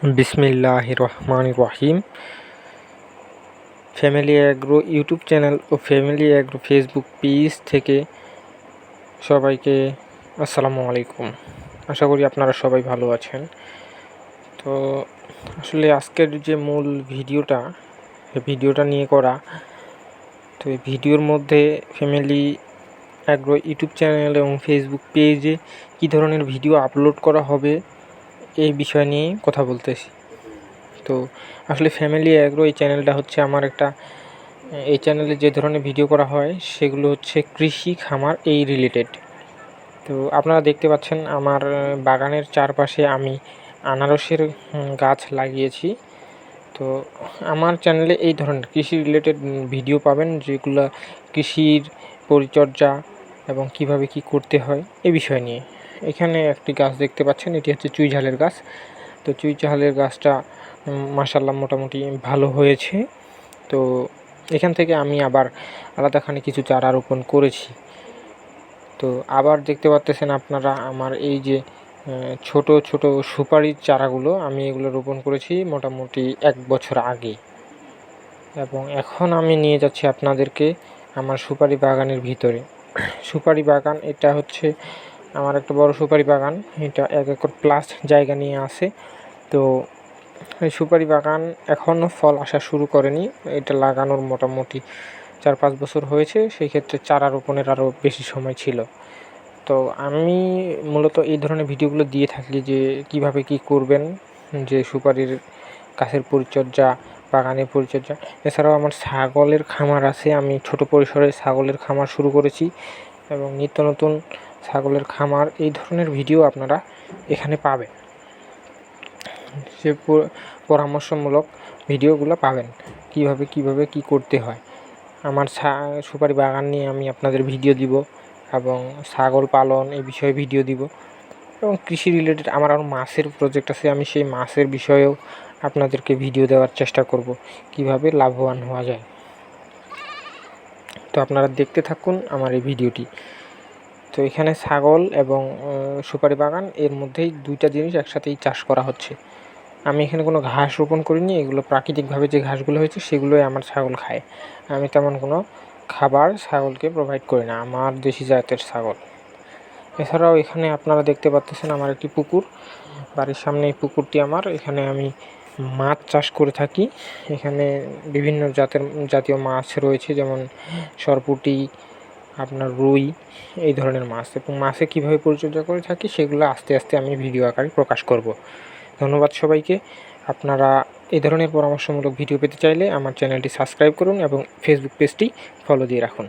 বিসমিল্লাহির রহমানির রহিম। Family agro YouTube channel ও family agro Facebook page থেকে সবাইকে আসসালামু আলাইকুম। আশা করি আপনারা সবাই ভালো আছেন। তো আসলে আজকের যে মূল ভিডিওটা নিয়ে করা, তো এই ভিডিওর মধ্যে ফ্যামিলি অ্যাগ্রো ইউটিউব চ্যানেল এবং ফেসবুক পেজে কী ধরনের ভিডিও আপলোড করা হবে এই বিষয় নিয়ে কথা বলতেছি। তো আসলে ফ্যামিলি অ্যাগ্রো এই চ্যানেলটা হচ্ছে আমার এই চ্যানেলে যে ধরনের ভিডিও করা হয় সেগুলো হচ্ছে কৃষি খামার এই রিলেটেড। তো আপনারা দেখতে পাচ্ছেন আমার বাগানের চারপাশে আমি আনারসের গাছ লাগিয়েছি। তো আমার চ্যানেলে এই ধরনের কৃষি রিলেটেড ভিডিও পাবেন, যেগুলো কৃষির পরিচর্যা এবং কিভাবে কি করতে হয় এই বিষয় নিয়ে। এখানে একটি গাছ দেখতে পাচ্ছেন, এটি হচ্ছে চুই ঝালের গাছ। তো চুই ঝালের গাছটা মাশাআল্লাহ মোটামুটি ভালো হয়েছে। তো এখান থেকে আমি আবার আলাদাখানে কিছু চারা রোপণ করেছি। তো আবার দেখতে পাচ্ছেন আপনারা আমার এই যে ছোট ছোট সুপারির চারাগুলো, আমি এগুলো রোপণ করেছি মোটামুটি 1 বছর আগে, এবং এখন আমি নিয়ে যাচ্ছি আপনাদেরকে আমার সুপারি বাগানের ভিতরে। সুপারি বাগান এটা হচ্ছে আমার একটা বড় সুপারি বাগান, এটা 1 একর প্লাস জায়গা নিয়ে আছে। তো এই সুপারি বাগান এখনও ফল আসা শুরু করেনি, এটা লাগানোর মোটামুটি 4-5 বছর হয়েছে, সেই ক্ষেত্রে চারা রোপণের আরও বেশি সময় ছিল। তো আমি মূলত এই ধরনের ভিডিওগুলো দিয়ে থাকি যে কিভাবে কি করবেন, যে সুপারির গাছের পরিচর্যা, বাগানের পরিচর্যা। এছাড়াও আমার ছাগলের খামার আছে, আমি ছোট পরিসরে ছাগলের খামার শুরু করেছি এবং নিত্য নতুন ছাগলের খামার এই ধরনের ভিডিও আপনারা এখানে পাবেন। সে পরামর্শমূলক ভিডিওগুলো পাবেন, কিভাবে কি করতে হয়। আমার সুপারি বাগান নিয়ে আমি আপনাদের ভিডিও দিব এবং ছাগল পালন এই বিষয়ে ভিডিও দিব, এবং কৃষি রিলেটেড আমার আরও মাছের প্রজেক্ট আছে, আমি সেই মাছের বিষয়েও আপনাদেরকে ভিডিও দেওয়ার চেষ্টা করব, কিভাবে লাভবান হওয়া যায়। তো আপনারা দেখতে থাকুন আমার এই ভিডিওটি। তো এখানে ছাগল এবং সুপারি বাগান এর মধ্যেই 2টা জিনিস একসাথেই চাষ করা হচ্ছে। আমি এখানে কোনো ঘাস রোপণ করিনি, এগুলো প্রাকৃতিকভাবে যে ঘাসগুলো হয়েছে সেগুলোই আমার ছাগল খায়। আমি তেমন কোনো খাবার ছাগলকে প্রোভাইড করি না, আমার দেশি জাতের ছাগল। এছাড়াও এখানে আপনারা দেখতে পাচ্ছেন আমার একটি পুকুর, বাড়ির সামনে এই পুকুরটি আমার। এখানে আমি মাছ চাষ করে থাকি। এখানে বিভিন্ন জাতীয় মাছ রয়েছে, যেমন সরপুঁটি, আপনার রুই, এই ধরনের মাছ। এবং মাছে কীভাবে পরিচর্যা করে থাকি সেগুলো আস্তে আস্তে আমি ভিডিও আকারে প্রকাশ করব। ধন্যবাদ সবাইকে। আপনারা এই ধরনের পরামর্শমূলক ভিডিও পেতে চাইলে আমার চ্যানেলটি সাবস্ক্রাইব করুন এবং ফেসবুক পেজটি ফলো দিয়ে রাখুন।